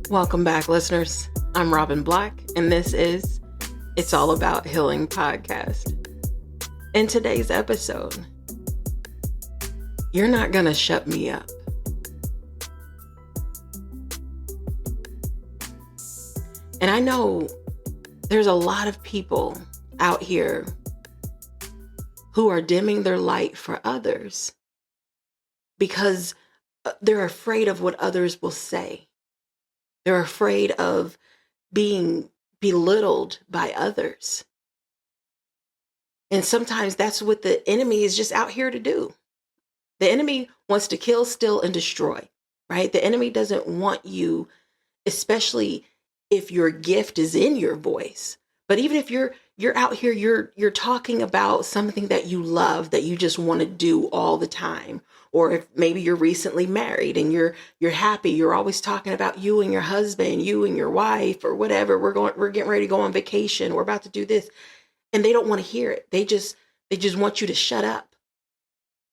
Welcome back, listeners. I'm Robin Black, and this is It's All About Healing podcast. In today's episode, you're not going to shut me up. And I know there's a lot of people out here who are dimming their light for others because they're afraid of what others will say. They're afraid of being belittled by others. And sometimes that's what the enemy is just out here to do. The enemy wants to kill, steal, and destroy, right? The enemy doesn't want you, especially if your gift is in your voice. But even if you're out here, you're talking about something that you love, that you just want to do all the time. Or if maybe you're recently married and you're happy, you're always talking about you and your husband, you and your wife, or whatever. We're getting ready to go on vacation. We're about to do this. And they don't want to hear it. They just want you to shut up.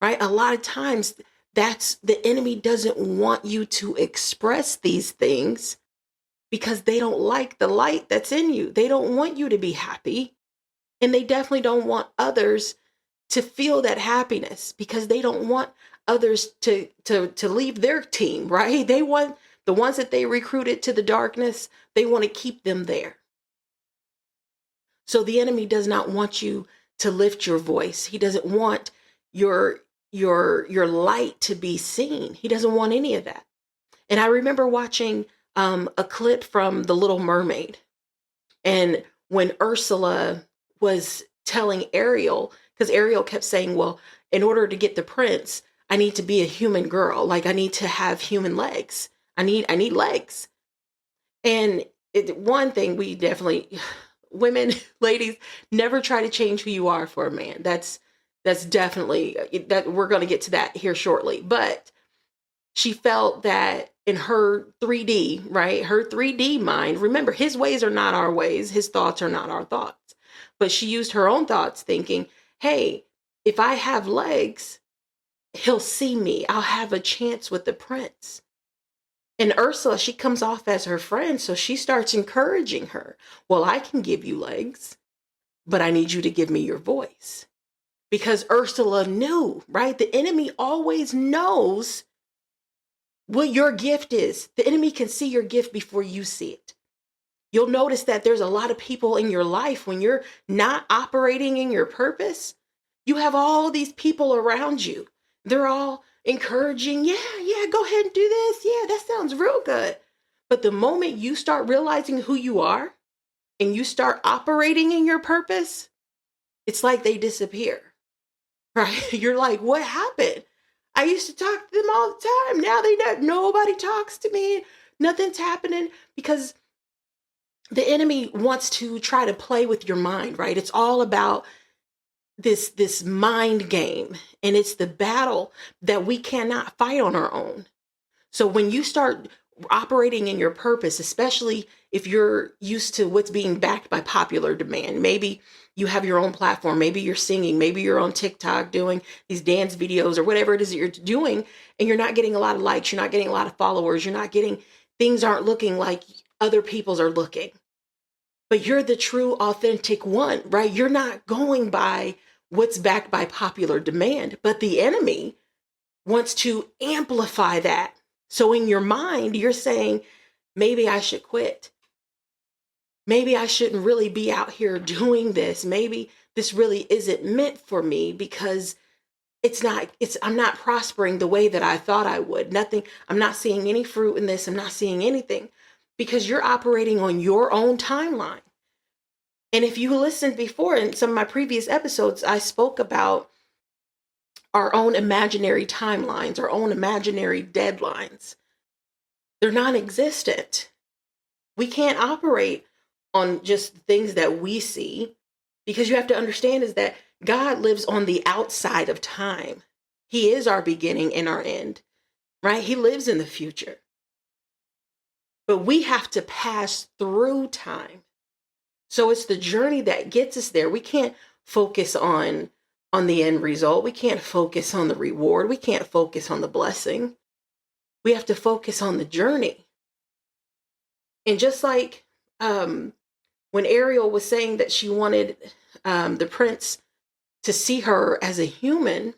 Right? A lot of times that's the enemy doesn't want you to express these things because they don't like the light that's in you. They don't want you to be happy. And they definitely don't want others to feel that happiness because they don't want others to leave their team, right? They want the ones that they recruited to the darkness, they want to keep them there. So the enemy does not want you to lift your voice. He doesn't want your light to be seen. He doesn't want any of that. And I remember watching a clip from The Little Mermaid. And when Ursula was telling Ariel, because Ariel kept saying, well, in order to get the prince, I need to be a human girl. Like I need to have human legs. I need legs. And one thing we definitely, women, ladies, never try to change who you are for a man. That's definitely, that we're going to get to that here shortly. But she felt that in her 3D, right? Her 3D mind, remember, his ways are not our ways. His thoughts are not our thoughts. But she used her own thoughts thinking, hey, if I have legs, he'll see me. I'll have a chance with the prince. And Ursula, she comes off as her friend. So she starts encouraging her. Well, I can give you legs, but I need you to give me your voice. Because Ursula knew, right? The enemy always knows what your gift is. The enemy can see your gift before you see it. You'll notice that there's a lot of people in your life when you're not operating in your purpose, you have all these people around you. They're all encouraging, yeah, go ahead and do this. Yeah, that sounds real good. But the moment you start realizing who you are and you start operating in your purpose, it's like they disappear, right? You're like, what happened? I used to talk to them all the time. Now nobody talks to me. Nothing's happening because the enemy wants to try to play with your mind, right? It's all about this mind game, and it's the battle that we cannot fight on our own. So when you start operating in your purpose, especially if you're used to what's being backed by popular demand, maybe you have your own platform, maybe you're singing, maybe you're on TikTok doing these dance videos or whatever it is that you're doing, and you're not getting a lot of likes, you're not getting a lot of followers, things aren't looking like other people's are looking. But you're the true, authentic one, right? You're not going by what's backed by popular demand, but the enemy wants to amplify that. So in your mind, you're saying, maybe I should quit. Maybe I shouldn't really be out here doing this. Maybe this really isn't meant for me because I'm not prospering the way that I thought I would. I'm not seeing any fruit in this. I'm not seeing anything because you're operating on your own timeline. And if you listened before in some of my previous episodes, I spoke about our own imaginary timelines, our own imaginary deadlines. They're non-existent. We can't operate on just things that we see because you have to understand is that God lives on the outside of time. He is our beginning and our end, right? He lives in the future. But we have to pass through time. So it's the journey that gets us there. We can't focus on on the end result. We can't focus on the reward. We can't focus on the blessing. We have to focus on the journey. And just like when Ariel was saying that she wanted the prince to see her as a human,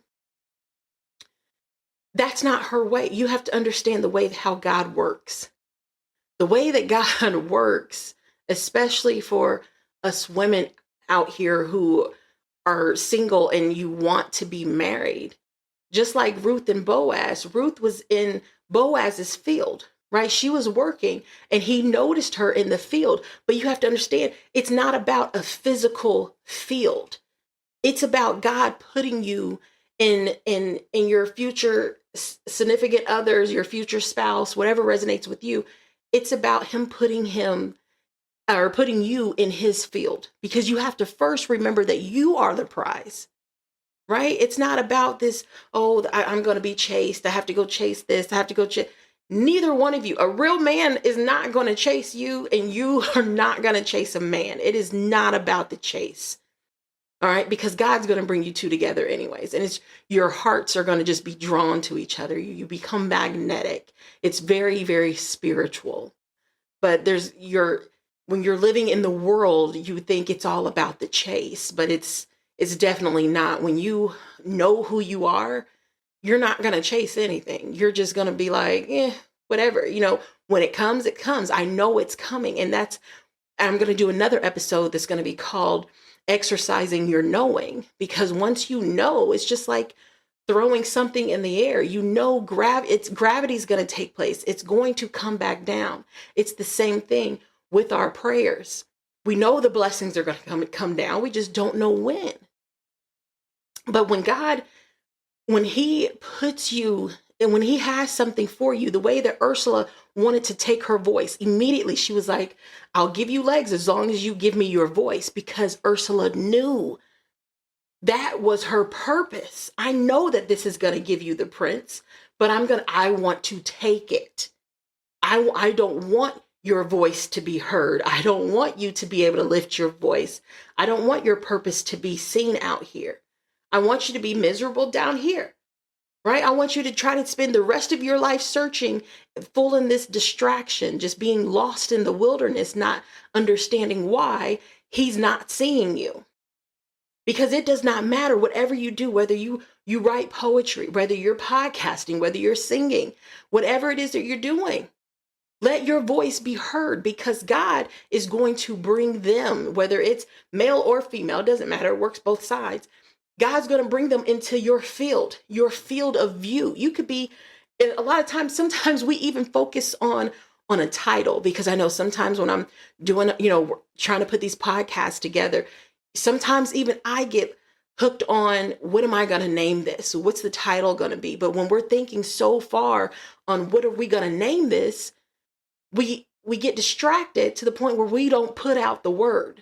that's not her way. You have to understand the way how God works. The way that God works, especially for us women out here who are single and you want to be married, just like Ruth and Boaz. Ruth was in Boaz's field, right? She was working and he noticed her in the field. But you have to understand, it's not about a physical field. It's about God putting you in your future significant others, your future spouse, whatever resonates with you. It's about him putting you in his field, because you have to first remember that you are the prize, right? It's not about this, oh, I'm going to be chased. I have to go chase this. I have to go chase. Neither one of you, a real man is not going to chase you, and you are not going to chase a man. It is not about the chase. All right, because God's going to bring you two together anyways. And it's your hearts are going to just be drawn to each other. You become magnetic. It's very, very spiritual. But when you're living in the world, you think it's all about the chase, but it's definitely not. When you know who you are, you're not going to chase anything. You're just going to be like, whatever, when it comes, it comes. I know it's coming. And I'm going to do another episode that's going to be called Exercising Your Knowing, because once you know, it's just like throwing something in the air. Gravity's going to take place. It's going to come back down. It's the same thing with our prayers. We know the blessings are going to come down. We just don't know when. But when he puts you, and when he has something for you, the way that Ursula wanted to take her voice, immediately she was like, I'll give you legs as long as you give me your voice, because Ursula knew that was her purpose. I know that this is going to give you the prince, but I want to take it. I don't want your voice to be heard. I don't want you to be able to lift your voice. I don't want your purpose to be seen out here. I want you to be miserable down here. Right? I want you to try to spend the rest of your life searching, full in this distraction, just being lost in the wilderness, not understanding why he's not seeing you. Because it does not matter whatever you do, whether you write poetry, whether you're podcasting, whether you're singing, whatever it is that you're doing. Let your voice be heard, because God is going to bring them, whether it's male or female, doesn't matter, it works both sides. God's going to bring them into your field of view. You could be, and a lot of times, sometimes we even focus on a title, because I know sometimes when I'm doing, trying to put these podcasts together, sometimes even I get hooked on, what am I going to name this? What's the title going to be? But when we're thinking so far on what are we going to name this, we get distracted to the point where we don't put out the word.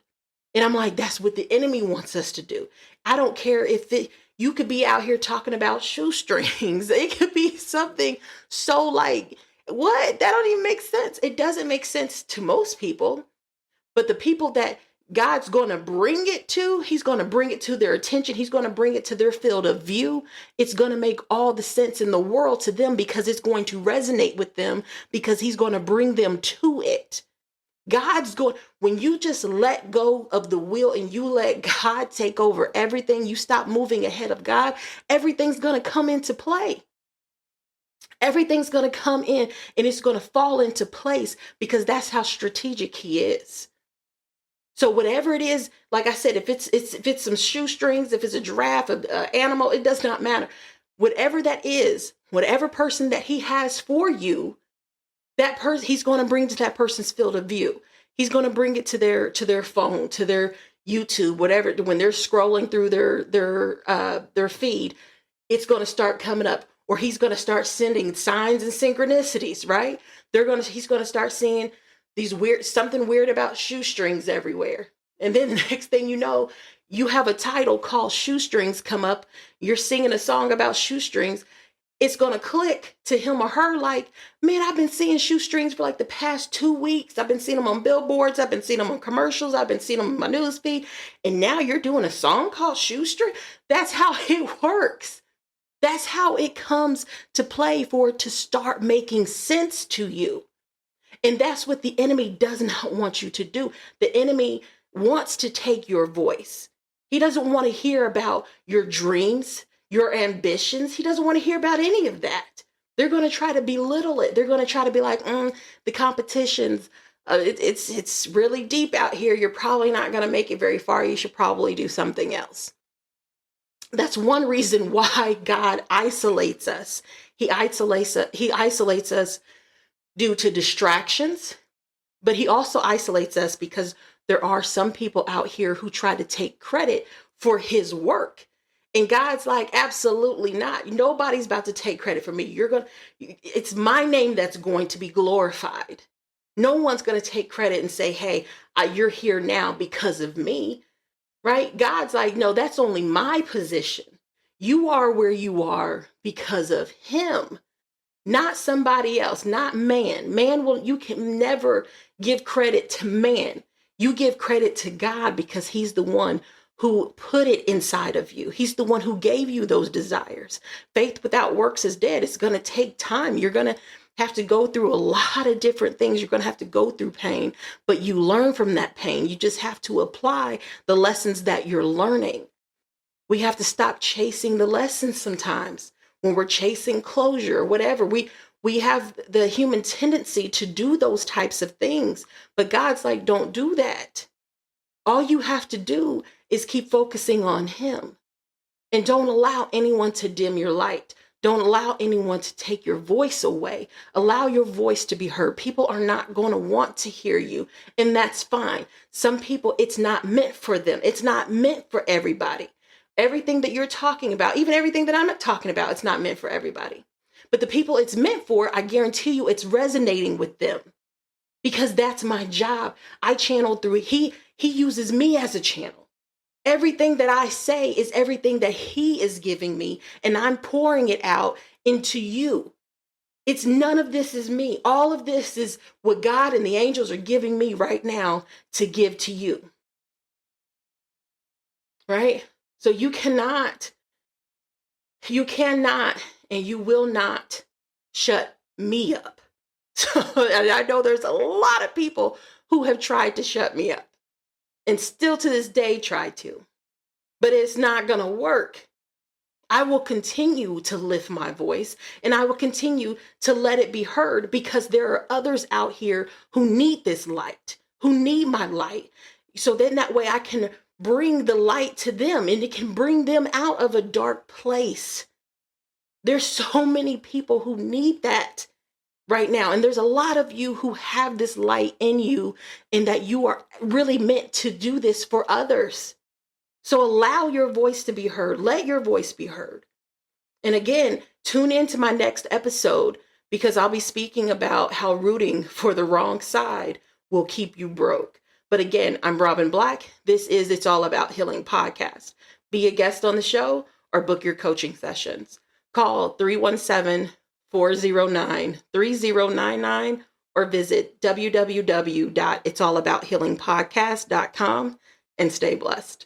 And I'm like, that's what the enemy wants us to do. I don't care if you could be out here talking about shoestrings. It could be something so like, what? That don't even make sense. It doesn't make sense to most people. But the people that God's going to bring it to, he's going to bring it to their attention. He's going to bring it to their field of view. It's going to make all the sense in the world to them, because it's going to resonate with them, because he's going to bring them to it. When you just let go of the wheel and you let God take over everything, you stop moving ahead of God, everything's going to come into play. Everything's going to come in and it's going to fall into place, because that's how strategic he is. So whatever it is, like I said, if it's some shoestrings, if it's a giraffe, an animal, it does not matter. Whatever that is, whatever person that he has for you, that person, he's going to bring to that person's field of view. He's going to bring it to their phone, to their YouTube, whatever. When they're scrolling through their feed, it's going to start coming up, or he's going to start sending signs and synchronicities, right? He's going to start seeing something weird about shoestrings everywhere. And then the next thing you know, you have a title called Shoestrings come up. You're singing a song about shoestrings. it's going to click to him or her like, man, I've been seeing shoestrings for like the past 2 weeks. I've been seeing them on billboards. I've been seeing them on commercials. I've been seeing them in my newsfeed. And now you're doing a song called Shoestring. That's how it works. That's how it comes to play for it to start making sense to you. And that's what the enemy does not want you to do. The enemy wants to take your voice. He doesn't want to hear about your dreams, your ambitions. He doesn't want to hear about any of that. They're going to try to belittle it. They're going to try to be like, the competition's, it's really deep out here. You're probably not going to make it very far. You should probably do something else. That's one reason why God isolates us. He isolates us due to distractions, but he also isolates us because there are some people out here who try to take credit for his work. And God's like, absolutely not. Nobody's about to take credit for me. It's my name that's going to be glorified. No one's going to take credit and say, hey, you're here now because of me, right? God's like, no, that's only my position. You are where you are because of him. Not somebody else, not man. You can never give credit to man. You give credit to God because he's the one who put it inside of you. He's the one who gave you those desires. Faith without works is dead. It's going to take time. You're going to have to go through a lot of different things. You're going to have to go through pain, but you learn from that pain. You just have to apply the lessons that you're learning. We have to stop chasing the lessons sometimes. When we're chasing closure or whatever, we have the human tendency to do those types of things. But God's like, don't do that. All you have to do is keep focusing on him. And don't allow anyone to dim your light. Don't allow anyone to take your voice away. Allow your voice to be heard. People are not going to want to hear you, and that's fine. Some people, it's not meant for them. It's not meant for everybody. Everything that you're talking about, even everything that I'm not talking about, it's not meant for everybody. But the people it's meant for, I guarantee you it's resonating with them because that's my job. I channel through, he uses me as a channel. Everything that I say is everything that he is giving me, and I'm pouring it out into you. It's none of this is me. All of this is what God and the angels are giving me right now to give to you. Right? So you cannot, and you will not shut me up. So I know there's a lot of people who have tried to shut me up and still to this day try to, but it's not going to work. I will continue to lift my voice and I will continue to let it be heard because there are others out here who need this light, who need my light. So then that way I can bring the light to them and it can bring them out of a dark place. There's so many people who need that right now. And there's a lot of you who have this light in you and that you are really meant to do this for others. So allow your voice to be heard. Let your voice be heard. And again, tune into my next episode because I'll be speaking about how rooting for the wrong side will keep you broke. But again, I'm Robin Black. This is It's All About Healing podcast. Be a guest on the show or book your coaching sessions. Call 317-409-3099 or visit www.it'sallabouthealingpodcast.com and stay blessed.